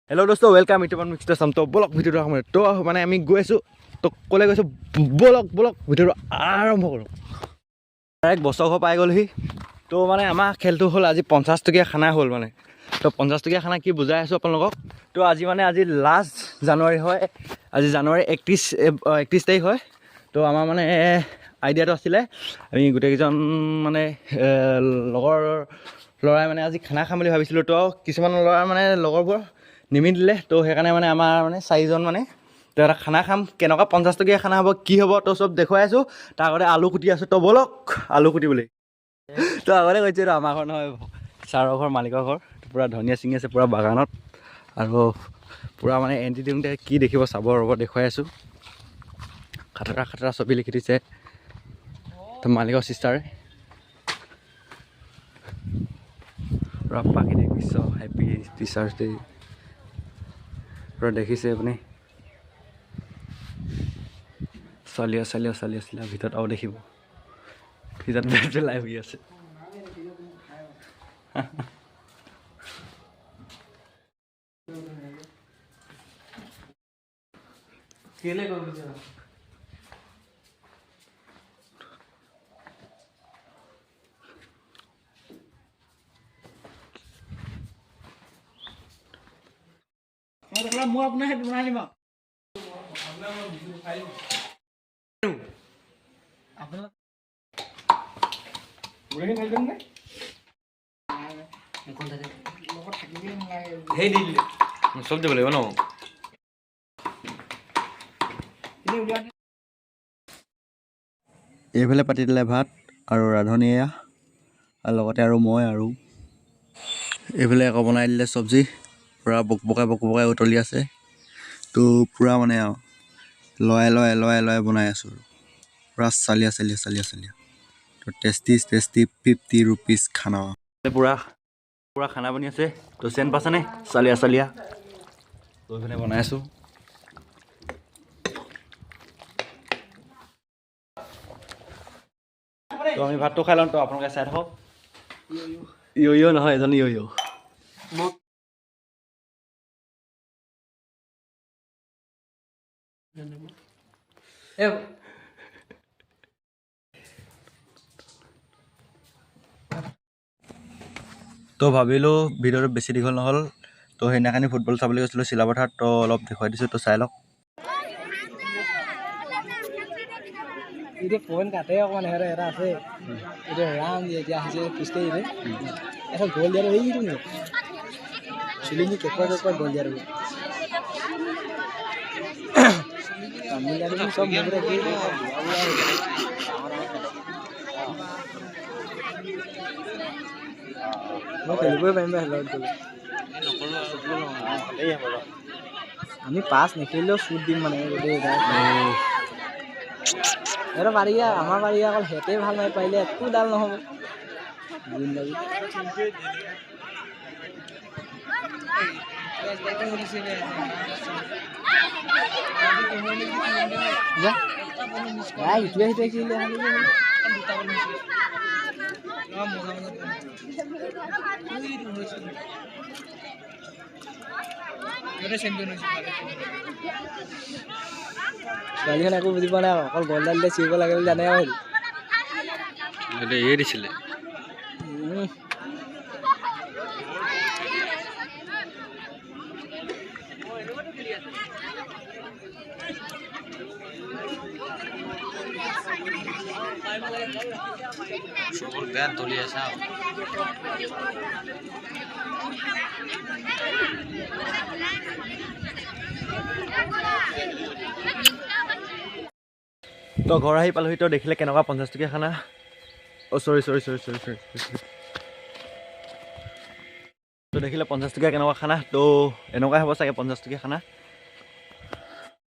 hello दोस्तों welcome it mix सम तो blog video समय तो माने आमी गई आছো तो कले গৈছো ब्लॉग भिडिओ आरम्भ करूँ डाइरेक्ट बसर घर पाई गलहि तो माने आमार खेलটো हल आज 50 टकिया खाना हल माने तो 50 टकिया खाना कि बुझाई आছো आपलोगक तो आज माने आज लास्ट জানুৱাৰী হয় आज জানুৱাৰী 31 तारिख হয় तो आमार माने आइडियाটো आছিলে আমি গোটেই কেজন মানে লগৰ লৰাই মানে আজি খানা খাম বুলি ভাবিছিলো তো কিছুমান লৰা মানে লগৰবোৰ নিমিলে তো সেইকাৰণে মানে আমাৰ মানে চাৰিজন মানে তো এটা খানা খাম কেনেকুৱা 50 টকীয়া খানা হ'ব কি হ'ব তো সব দেখুৱাই আছো তাৰ আগতে আলু কুটি আছো তো বলক আলু কুটিবলৈ তো আগতে কৈছে আমাৰ ঘৰ নহয় চাৰৰ ঘৰ মালিকৰ ঘৰ পুৰা ধনিয়া চিঙি আছে পুৰা বাগানত আৰু পুৰা মানে এণ্টি দিওঁতে কি দেখিব চাব ৰ'ব দেখুৱাই আছো খাতৰা ছবি লিখি দিছে তো মালিকৰ চিষ্টাৰে পুৰা প্ৰাকৃতিক দৃশ্য হেপী টিচাৰ্ছ ডে পুৰা দেখিছে আপুনি চালিয়া ভিতৰত আৰু দেখিব ভিতৰত বেট লাইভ হৈ আছে কেলে কৰিছে मैं अपना है बना ली मां अपना वीडियो फाइल अपना बुढ़े नहीं करने कौन था लोग ठाकी हे दिल सब दे बोले बनो এইফালে পাতি দিলে ভাত আৰু ৰাধনীয়া আৰু লগতে আৰু মই আৰু এইফালে আকৌ বনাই দিলে চব্জি পুৰা বকবকাই উতলি আছে তো পুৰা মানে লয় বনাই আছো পুৰা চালিয়া তো টেষ্টি 50 रुपीस খানা পুৰা খানা বনি আছে তো চেন পাছনে চালিয়া তো এখানে বনাই আছো তো আমি ভাতটো খাই লম তো আপোনালোকে চাই থাকক ইয়ো নহয় এজন ইয়ো তো ভাবিলো ভিডিওটো বেছি দীঘল নহল তো সেইদিনাখনি ফুটবল চাবলৈ গৈছিলো চিলাপথাৰত তো অলপ দেখুৱাই দিছো তো চাই লওক इधर फोन काटे অকমান হেৰে এটা আছে ইদে ৰাম এতিয়া আছে পিছতে ইদে এখন গোল দিয়াৰ হৈ গিটো নে চিলিনি কেকৰ গোল দিয়াৰ আমি লাগি সব মগৰে কি মই খেলিবই পাৰিম হেলত গলে আমি পাস নেখেলিলেও শুট দিম মানে এরা বাড়িয়া আমার বাড়িয়া অকল হেঁটে ভাল নাই পাইলে একো ডাল নহব জিন্দাগি ছোৱালীখন একো বুজি পোৱা নাই অকল গলডাল দিলে চিৰিব লাগে বুলি জানে আৰু এই দিছিলে সবৰ গান তলি আসা তো ঘৰ আহি পালোহি তো দেখিলে কেনেকুৱা 50 টকীয়া খানা অ সৰি তো দেখিলে 50 টকীয়া কেনেকুৱা খানা তো এনেকুৱা হ'ব চাগে 50 টকীয়া খানা